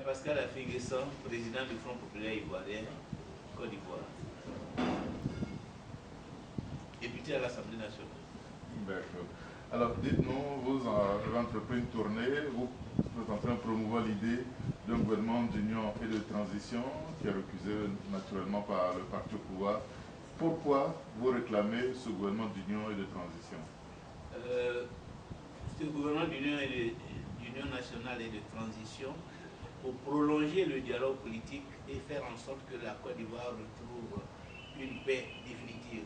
Pascal Affi-N'Guessan, président du Front populaire ivoirien, Côte d'Ivoire. Député à l'Assemblée nationale. D'accord. Alors, dites-nous, vous avez entrepris une tournée, vous êtes en train de promouvoir l'idée d'un gouvernement d'union et de transition qui est recusé naturellement par le parti au pouvoir. Pourquoi vous réclamez ce gouvernement d'union et de transition? Ce gouvernement d'union nationale et de transition pour prolonger le dialogue politique et faire en sorte que la Côte d'Ivoire retrouve une paix définitive.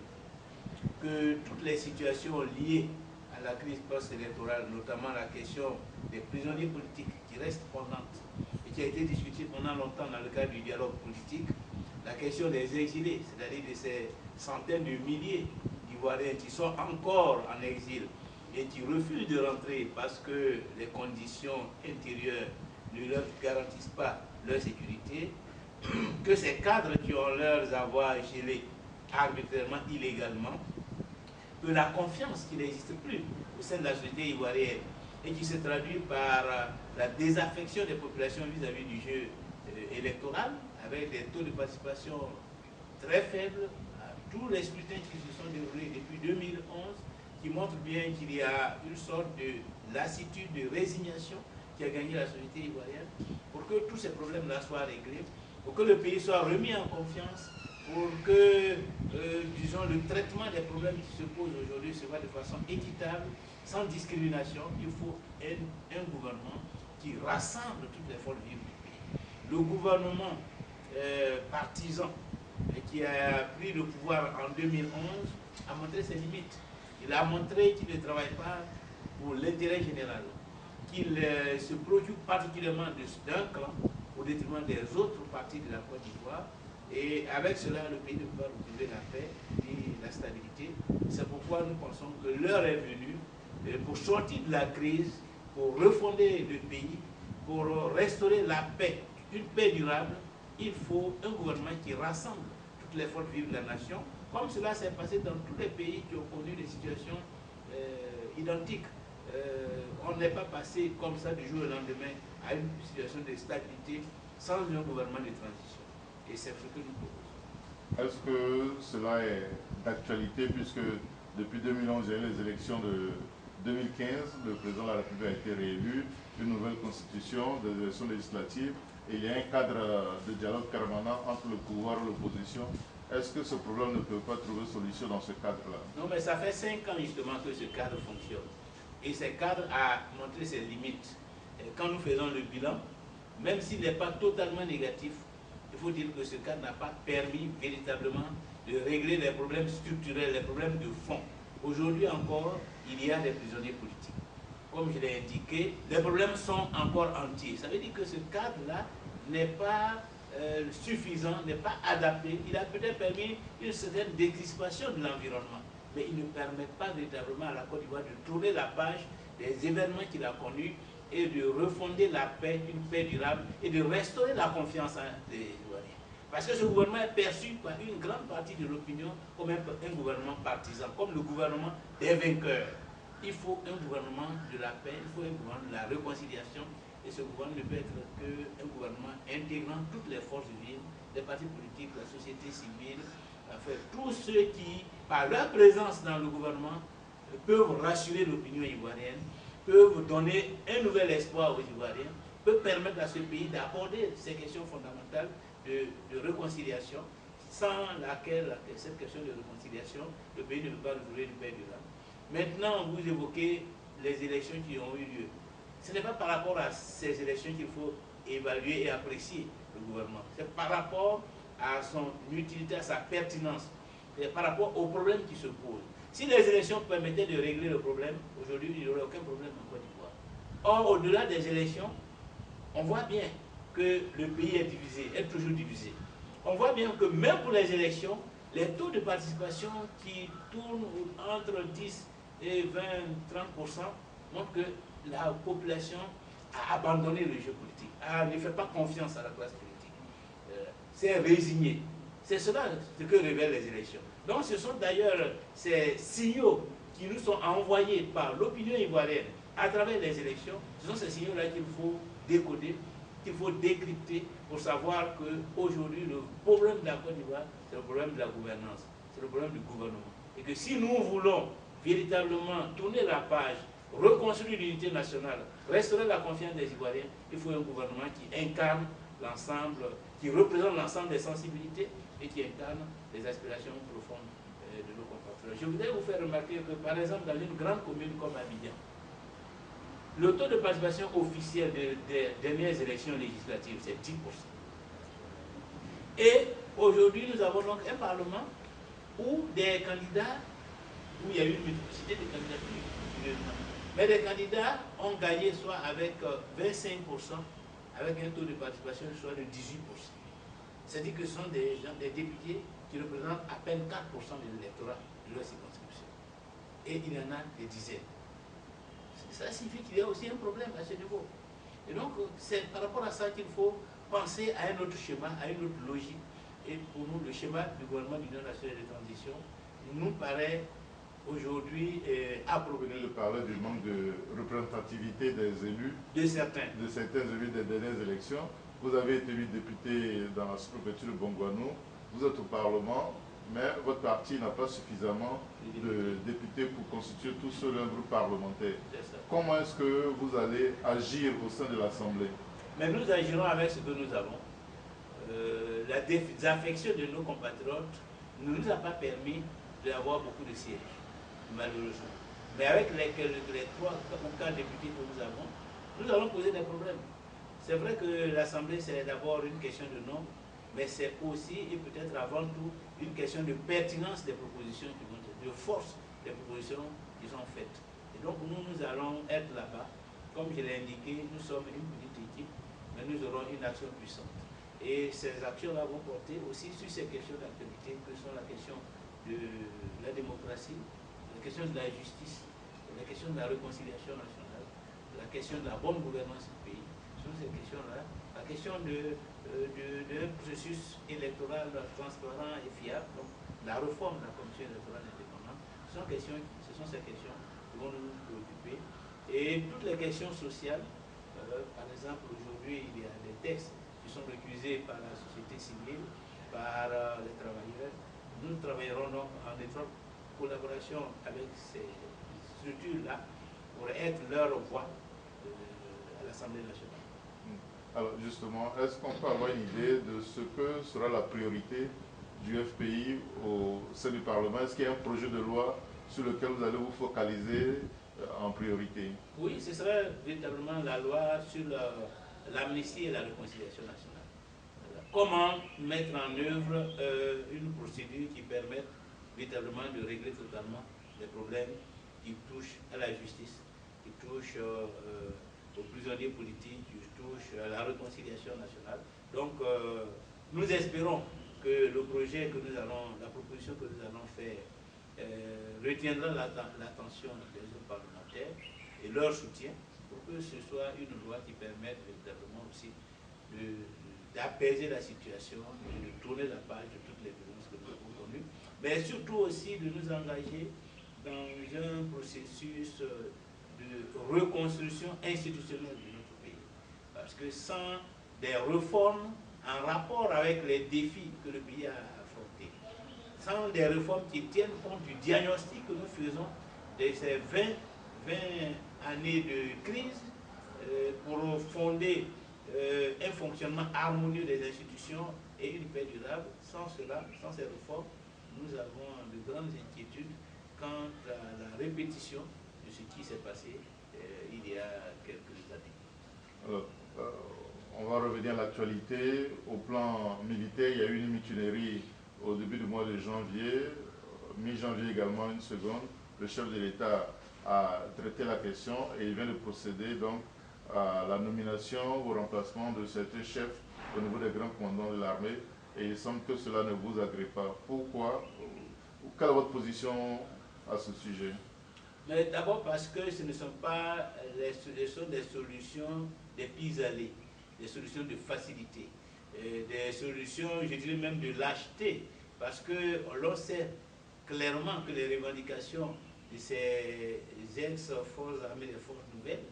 Que toutes les situations liées à la crise post-électorale, notamment la question des prisonniers politiques qui reste pendante et qui a été discutée pendant longtemps dans le cadre du dialogue politique, la question des exilés, c'est-à-dire de ces centaines de milliers d'Ivoiriens qui sont encore en exil et qui refusent de rentrer parce que les conditions intérieures ne leur garantissent pas leur sécurité, que ces cadres qui ont leurs avoirs gelés arbitrairement, illégalement, que la confiance qui n'existe plus au sein de la société ivoirienne et qui se traduit par la désaffection des populations vis-à-vis du jeu électoral, avec des taux de participation très faibles à tous les scrutins qui se sont déroulés depuis 2011, qui montrent bien qu'il y a une sorte de lassitude, de résignation qui a gagné la société ivoirienne, pour que tous ces problèmes-là soient réglés, pour que le pays soit remis en confiance, pour que, disons, le traitement des problèmes qui se posent aujourd'hui se fasse de façon équitable, sans discrimination. Il faut un gouvernement qui rassemble toutes les forces vives du pays. Le gouvernement partisan qui a pris le pouvoir en 2011 a montré ses limites. Il a montré qu'il ne travaille pas pour l'intérêt général, qu'il se préoccupe particulièrement d'un clan au détriment des autres parties de la Côte d'Ivoire. Et avec cela, le pays ne peut pas retrouver la paix et la stabilité. C'est pourquoi nous pensons que l'heure est venue pour sortir de la crise, pour refonder le pays, pour restaurer la paix, une paix durable. Il faut un gouvernement qui rassemble toutes les forces vives de la nation, comme cela s'est passé dans tous les pays qui ont connu des situations identiques. On n'est pas passé comme ça du jour au lendemain à une situation de stabilité sans un gouvernement de transition. Et c'est ce que nous proposons. Est-ce que cela est d'actualité puisque depuis 2011, il y a eu les élections de 2015, le président de la République a été réélu, une nouvelle constitution, des élections législatives, et il y a un cadre de dialogue permanent entre le pouvoir et l'opposition. Est-ce que ce problème ne peut pas trouver solution dans ce cadre-là? Non, mais ça fait 5 ans justement que ce cadre fonctionne. Et ce cadre a montré ses limites. Et quand nous faisons le bilan, même s'il n'est pas totalement négatif, il faut dire que ce cadre n'a pas permis véritablement de régler les problèmes structurels, les problèmes de fond. Aujourd'hui encore, il y a des prisonniers politiques. Comme je l'ai indiqué, les problèmes sont encore entiers. Ça veut dire que ce cadre-là n'est pas suffisant, n'est pas adapté. Il a peut-être permis une certaine décrispation de l'environnement, mais il ne permet pas véritablement à la Côte d'Ivoire de tourner la page des événements qu'il a connus et de refonder la paix, une paix durable, et de restaurer la confiance des Ivoiriens. Parce que ce gouvernement est perçu par une grande partie de l'opinion comme un gouvernement partisan, comme le gouvernement des vainqueurs. Il faut un gouvernement de la paix, il faut un gouvernement de la réconciliation, et ce gouvernement ne peut être qu'un gouvernement intégrant toutes les forces vives, les partis politiques, la société civile, enfin, tous ceux qui, par leur présence dans le gouvernement, peuvent rassurer l'opinion ivoirienne, peuvent donner un nouvel espoir aux Ivoiriens, peuvent permettre à ce pays d'aborder ces questions fondamentales de réconciliation, sans laquelle, cette question de réconciliation, le pays ne peut pas retrouver une paix durable. Maintenant, vous évoquez les élections qui ont eu lieu. Ce n'est pas par rapport à ces élections qu'il faut évaluer et apprécier le gouvernement. C'est par rapport à son utilité, à sa pertinence, et par rapport aux problèmes qui se posent. Si les élections permettaient de régler le problème, aujourd'hui, il n'y aurait aucun problème en Côte d'Ivoire. Or, au-delà des élections, on voit bien que le pays est divisé, est toujours divisé. On voit bien que même pour les élections, les taux de participation qui tournent entre 10 et 20, 30% montrent que la population a abandonné le jeu politique, ne fait pas confiance à la classe politique, s'est résignée. C'est cela ce que révèlent les élections. Donc ce sont d'ailleurs ces signaux qui nous sont envoyés par l'opinion ivoirienne à travers les élections, ce sont ces signaux-là qu'il faut décoder qu'il faut décrypter pour savoir qu'aujourd'hui, le problème de la Côte d'Ivoire, c'est le problème de la gouvernance, c'est le problème du gouvernement. Et que si nous voulons véritablement tourner la page, reconstruire l'unité nationale, restaurer la confiance des Ivoiriens, il faut un gouvernement qui incarne l'ensemble, qui représente l'ensemble des sensibilités et qui incarne les aspirations profondes de nos compatriotes. Je voudrais vous faire remarquer que, par exemple, dans une grande commune comme Abidjan, le taux de participation officiel des dernières élections législatives, c'est 10%. Et aujourd'hui, nous avons donc un Parlement où des candidats, où il y a eu une multiplicité de candidatures, mais les candidats ont gagné soit avec 25%, avec un taux de participation soit de 18%. C'est-à-dire que ce sont des députés qui représentent à peine 4% de l'électorat de leur circonscription. Et il y en a des dizaines. Ça signifie qu'il y a aussi un problème à ce niveau. Et donc, c'est par rapport à ça qu'il faut penser à un autre schéma, à une autre logique. Et pour nous, le schéma du gouvernement d'Union nationale de transition nous paraît aujourd'hui approprié. Vous parlez du manque de représentativité des élus, de certains élus des dernières élections. Vous avez été élu député dans la sous-préfecture de Bongouanou, vous êtes au Parlement, mais votre parti n'a pas suffisamment de députés pour constituer tout seul un groupe parlementaire. Comment est-ce que vous allez agir au sein de l'Assemblée? Mais nous agirons avec ce que nous avons. La désaffection de nos compatriotes ne nous a pas permis d'avoir beaucoup de sièges, malheureusement. Mais avec les 3 ou 4 députés que nous avons, nous allons poser des problèmes. C'est vrai que l'Assemblée, c'est d'abord une question de nombre, mais c'est aussi et peut-être avant tout une question de pertinence des propositions qui vont être, de force des propositions qui sont faites. Et donc nous allons être là-bas. Comme je l'ai indiqué, nous sommes une petite équipe, mais nous aurons une action puissante. Et ces actions-là vont porter aussi sur ces questions d'actualité, que sont la question de la démocratie, la question de la justice, la question de la réconciliation nationale, la question de la bonne gouvernance du pays. Sur ces questions-là, la question d'un processus électoral transparent et fiable, donc la réforme de la commission électorale indépendante, ce sont ces questions qui vont nous préoccuper. Et toutes les questions sociales, par exemple, aujourd'hui, il y a des textes qui sont récusés par la société civile, par les travailleurs. Nous travaillerons donc en étroite collaboration avec ces structures-là pour être leur voix à l'Assemblée nationale. Alors justement, est-ce qu'on peut avoir une idée de ce que sera la priorité du FPI au sein du Parlement? Est-ce qu'il y a un projet de loi sur lequel vous allez vous focaliser en priorité? Oui, ce serait véritablement la loi sur l'amnistie et la réconciliation nationale. Comment mettre en œuvre une procédure qui permette véritablement de régler totalement les problèmes qui touchent à la justice, qui touchent aux prisonniers politiques, qui touchent à la réconciliation nationale. Donc, nous espérons que le projet que nous allons, la proposition que nous allons faire retiendra l'attention des autres parlementaires et leur soutien pour que ce soit une loi qui permette véritablement aussi d'apaiser la situation, de tourner la page de toutes les violences que nous avons connues, mais surtout aussi de nous engager dans un processus de reconstruction institutionnelle de notre pays. Parce que sans des réformes en rapport avec les défis que le pays a affrontés, sans des réformes qui tiennent compte du diagnostic que nous faisons de ces 20 années de crise pour fonder un fonctionnement harmonieux des institutions et une paix durable. Sans cela, sans ces réformes, nous avons de grandes inquiétudes quant à la répétition de ce qui s'est passé il y a quelques années. Alors, on va revenir à l'actualité. Au plan militaire, il y a eu une mutinerie au début du mois de janvier, mi-janvier également une seconde. Le chef de l'État a traité la question et il vient de procéder donc à la nomination ou remplacement de certains chefs au niveau des grands commandants de l'armée, et il semble que cela ne vous agrée pas. Pourquoi? Quelle est votre position à ce sujet? Mais d'abord parce que ce ne sont pas des solutions des pis-aller, des solutions de facilité, des solutions, je dirais même de lâcheté, parce que l'on sait clairement que les revendications de ces ex-forces armées, des forces nouvelles,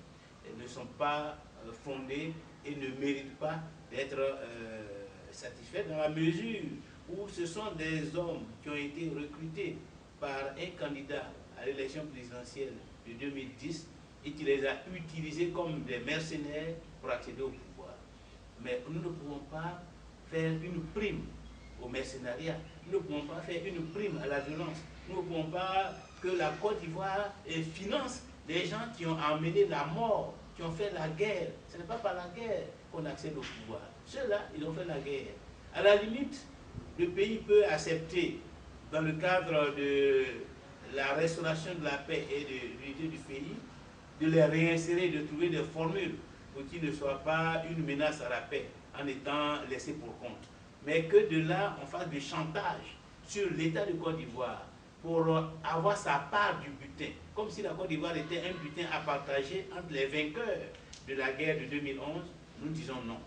ne sont pas fondées et ne mérite pas d'être satisfait dans la mesure où ce sont des hommes qui ont été recrutés par un candidat à l'élection présidentielle de 2010 et qui les a utilisés comme des mercenaires pour accéder au pouvoir. Mais nous ne pouvons pas faire une prime au mercenariat, nous ne pouvons pas faire une prime à la violence, nous ne pouvons pas que la Côte d'Ivoire finance des gens qui ont amené la mort, qui ont fait la guerre. Ce n'est pas par la guerre qu'on accède au pouvoir. Ceux-là, ils ont fait la guerre. À la limite, le pays peut accepter, dans le cadre de la restauration de la paix et de l'unité du pays, de les réinsérer, de trouver des formules pour qu'ils ne soient pas une menace à la paix en étant laissés pour compte. Mais que de là, on fasse du chantage sur l'État de Côte d'Ivoire pour avoir sa part du butin, comme si la Côte d'Ivoire était un butin à partager entre les vainqueurs de la guerre de 2011, nous disons non,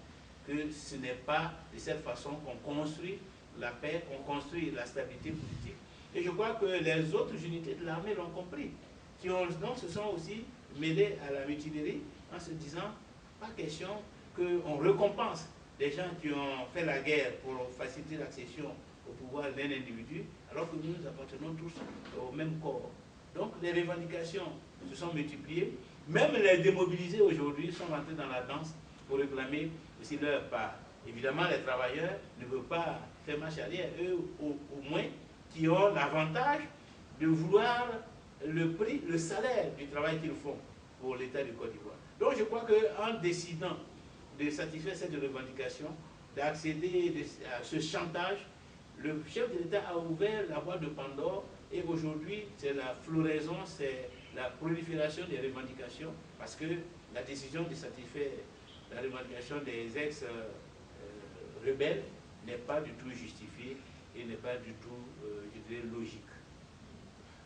que ce n'est pas de cette façon qu'on construit la paix, qu'on construit la stabilité politique. Et je crois que les autres unités de l'armée l'ont compris, qui donc se sont aussi mêlés à la mutinerie en se disant, pas question qu'on récompense des gens qui ont fait la guerre pour faciliter l'accession au pouvoir d'un individu, alors que nous appartenons tous au même corps. Donc les revendications se sont multipliées, même les démobilisés aujourd'hui sont rentrés dans la danse pour réclamer aussi leur part. Évidemment, les travailleurs ne veulent pas faire marche arrière, eux au moins, qui ont l'avantage de vouloir le prix, le salaire du travail qu'ils font pour l'État du Côte d'Ivoire. Donc je crois qu'en décidant de satisfaire cette revendication, d'accéder à ce chantage, le chef de l'État a ouvert la boîte de Pandore et aujourd'hui c'est la floraison, c'est la prolifération des revendications parce que la décision de satisfaire la revendication des ex-rebelles n'est pas du tout justifiée et n'est pas du tout, je dirais, logique.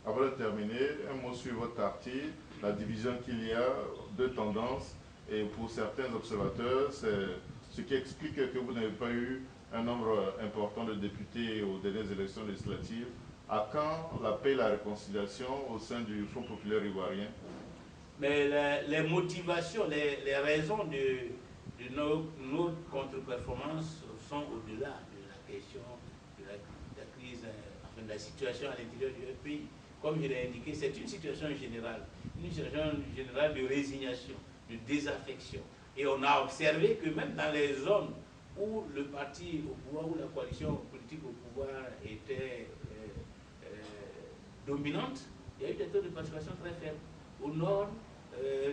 Avant de terminer, un mot sur votre parti, la division qu'il y a, deux tendances, et pour certains observateurs, c'est ce qui explique que vous n'avez pas eu un nombre important de députés aux dernières élections législatives. À quand la paix et la réconciliation au sein du Front populaire ivoirien? Mais les motivations, les raisons de nos contre-performances sont au-delà de la question de la crise, enfin de la situation à l'intérieur du pays. Comme je l'ai indiqué, c'est une situation générale de résignation, de désaffection. Et on a observé que même dans les zones où le parti au pouvoir, où la coalition politique au pouvoir était dominante, il y a eu des taux de participation très faibles. Au nord,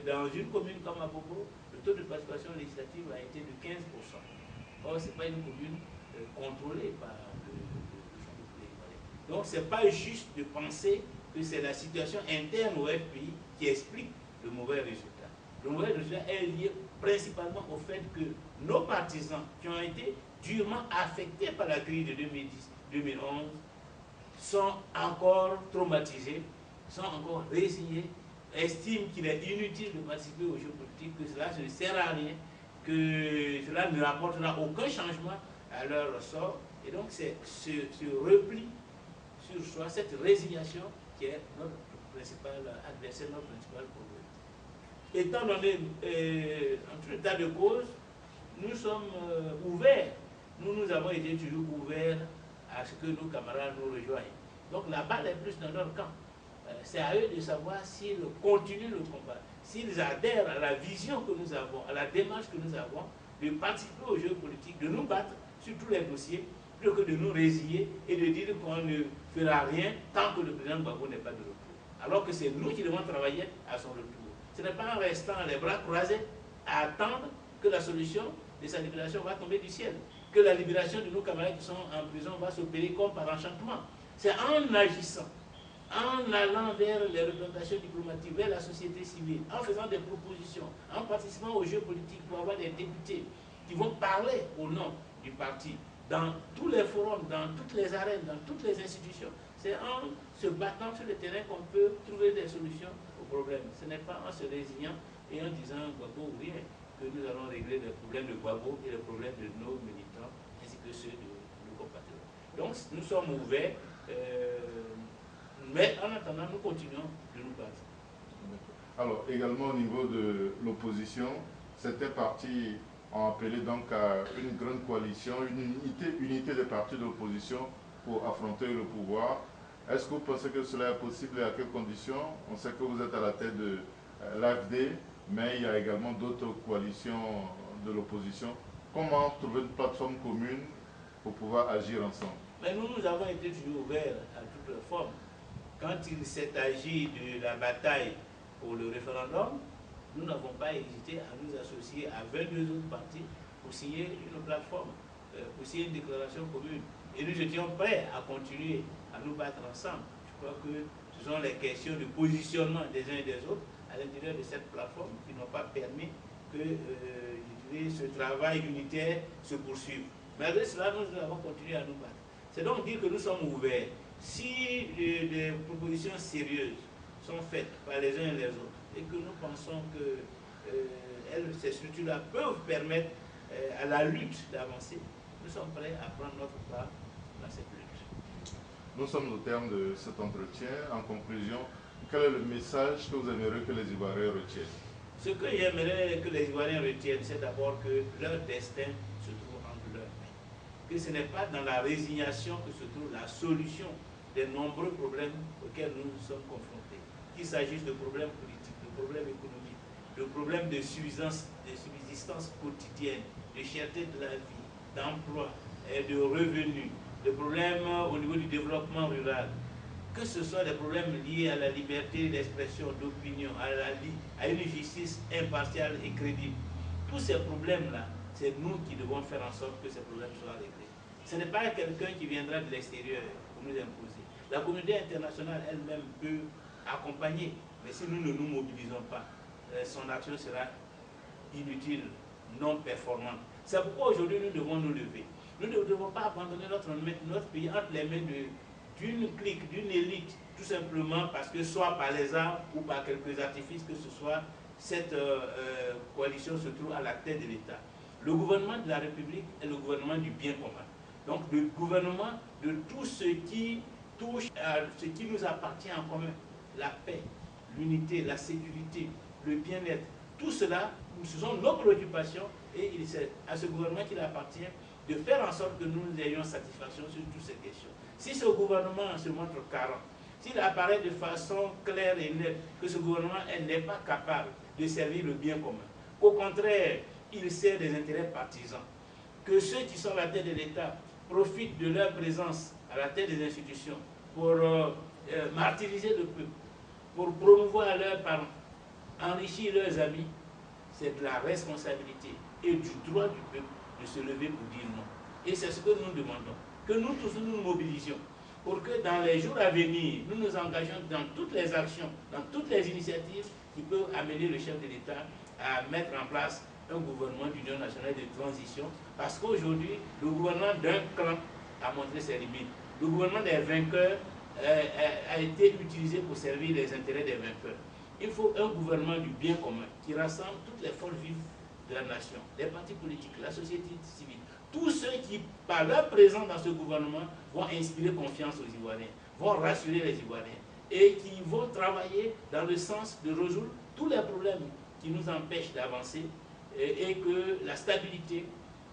dans une commune comme Abobo, le taux de participation législative a été de 15%. Or, ce n'est pas une commune contrôlée par le Front populaire ivoirien. Donc, ce n'est pas juste de penser que c'est la situation interne au FPI qui explique le mauvais résultat. Le mauvais résultat est lié principalement au fait que nos partisans qui ont été durement affectés par la crise de 2010-2011 sont encore traumatisés, sont encore résignés, estiment qu'il est inutile de participer aux jeux politiques, que cela ne sert à rien, que cela ne rapportera aucun changement à leur sort. Et donc c'est ce repli sur soi, cette résignation qui est notre principal adversaire, notre principal problème. Étant donné, en tout état de cause, nous sommes ouverts. Nous avons été toujours ouverts à ce que nos camarades nous rejoignent. Donc la balle est plus dans leur camp. C'est à eux de savoir s'ils continuent le combat, s'ils adhèrent à la vision que nous avons, à la démarche que nous avons, de participer aux jeux politiques, de nous battre sur tous les dossiers, plutôt que de nous résigner et de dire qu'on ne fera rien tant que le président Gbagbo n'est pas de retour. Alors que c'est nous qui devons travailler à son retour. Ce n'est pas en restant les bras croisés à attendre que la solution de sa libération va tomber du ciel, que la libération de nos camarades qui sont en prison va s'opérer comme par enchantement. C'est en agissant, en allant vers les représentations diplomatiques, vers la société civile, en faisant des propositions, en participant aux jeux politiques pour avoir des députés qui vont parler au nom du parti, dans tous les forums, dans toutes les arènes, dans toutes les institutions. C'est en se battant sur le terrain qu'on peut trouver des solutions aux problèmes. Ce n'est pas en se résignant et en disant Gbagbo ou rien que nous allons régler les problèmes de Gbagbo et les problèmes de nos militants, ainsi que ceux de nos compatriotes. Donc nous sommes ouverts, mais en attendant, nous continuons de nous battre. Alors, également au niveau de l'opposition, certains partis ont appelé donc à une grande coalition, une unité des partis de l'opposition pour affronter le pouvoir. Est-ce que vous pensez que cela est possible et à quelles conditions? On sait que vous êtes à la tête de l'AFD, mais il y a également d'autres coalitions de l'opposition. Comment trouver une plateforme commune pour pouvoir agir ensemble? Mais nous avons été toujours ouverts à toutes les formes. Quand il s'est agi de la bataille pour le référendum, nous n'avons pas hésité à nous associer à 22 autres partis pour signer une plateforme, pour signer une déclaration commune. Et nous étions prêts à continuer à nous battre ensemble. Je crois que ce sont les questions de positionnement des uns et des autres à l'intérieur de cette plateforme qui n'ont pas permis que ce travail unitaire se poursuive. Malgré cela, nous avons continué à nous battre. C'est donc dire que nous sommes ouverts. Si des propositions sérieuses sont faites par les uns et les autres, et que nous pensons que ces structures-là peuvent permettre à la lutte d'avancer, nous sommes prêts à prendre notre part dans cette lutte. Nous sommes au terme de cet entretien. En conclusion, quel est le message que vous aimeriez que les Ivoiriens retiennent? Ce que j'aimerais que les Ivoiriens retiennent, c'est d'abord que leur destin se trouve entre leurs mains. Que ce n'est pas dans la résignation que se trouve la solution des nombreux problèmes auxquels nous nous sommes confrontés. Qu'il s'agisse de problèmes politiques, de problèmes économiques, de problèmes de subsistance quotidienne, de cherté de la vie, d'emploi, de revenus, de problèmes au niveau du développement rural, que ce soit des problèmes liés à la liberté d'expression, d'opinion, à une justice impartiale et crédible. Tous ces problèmes-là, c'est nous qui devons faire en sorte que ces problèmes soient réglés. Ce n'est pas quelqu'un qui viendra de l'extérieur pour nous imposer. La communauté internationale elle-même peut accompagner, mais si nous ne nous mobilisons pas, son action sera inutile, non performante. C'est pourquoi aujourd'hui nous devons nous lever. Nous ne devons pas abandonner notre pays entre les mains d'une clique, d'une élite, tout simplement parce que soit par les armes ou par quelques artifices que ce soit, cette coalition se trouve à la tête de l'État. Le gouvernement de la République est le gouvernement du bien commun. Donc le gouvernement de tout ce qui touche à ce qui nous appartient en commun, la paix, l'unité, la sécurité, le bien-être, tout cela, ce sont nos préoccupations et c'est à ce gouvernement qu'il appartient de faire en sorte que nous ayons satisfaction sur toutes ces questions. Si ce gouvernement se montre carent, s'il apparaît de façon claire et nette que ce gouvernement n'est pas capable de servir le bien commun, qu'au contraire, il sert des intérêts partisans, que ceux qui sont à la tête de l'État profitent de leur présence à la tête des institutions pour martyriser le peuple, pour promouvoir leurs parents, enrichir leurs amis, c'est de la responsabilité et du droit du peuple de se lever pour dire non. Et c'est ce que nous demandons, que nous tous nous mobilisions pour que dans les jours à venir, nous nous engagions dans toutes les actions, dans toutes les initiatives qui peuvent amener le chef de l'État à mettre en place un gouvernement d'union nationale de transition, parce qu'aujourd'hui, le gouvernement d'un clan a montré ses limites. Le gouvernement des vainqueurs a été utilisé pour servir les intérêts des vainqueurs. Il faut un gouvernement du bien commun qui rassemble toutes les forces vives de la nation, les partis politiques, la société civile, tous ceux qui, par leur présence dans ce gouvernement, vont inspirer confiance aux Ivoiriens, vont rassurer les Ivoiriens et qui vont travailler dans le sens de résoudre tous les problèmes qui nous empêchent d'avancer et que la stabilité,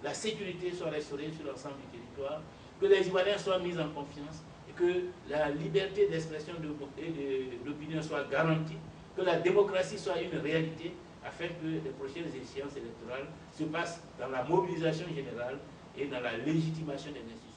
la sécurité soient restaurées sur l'ensemble du territoire, que les Ivoiriens soient mis en confiance et que la liberté d'expression et d'opinion soit garantie, que la démocratie soit une réalité, afin que les prochaines échéances électorales se passent dans la mobilisation générale et dans la légitimation des institutions.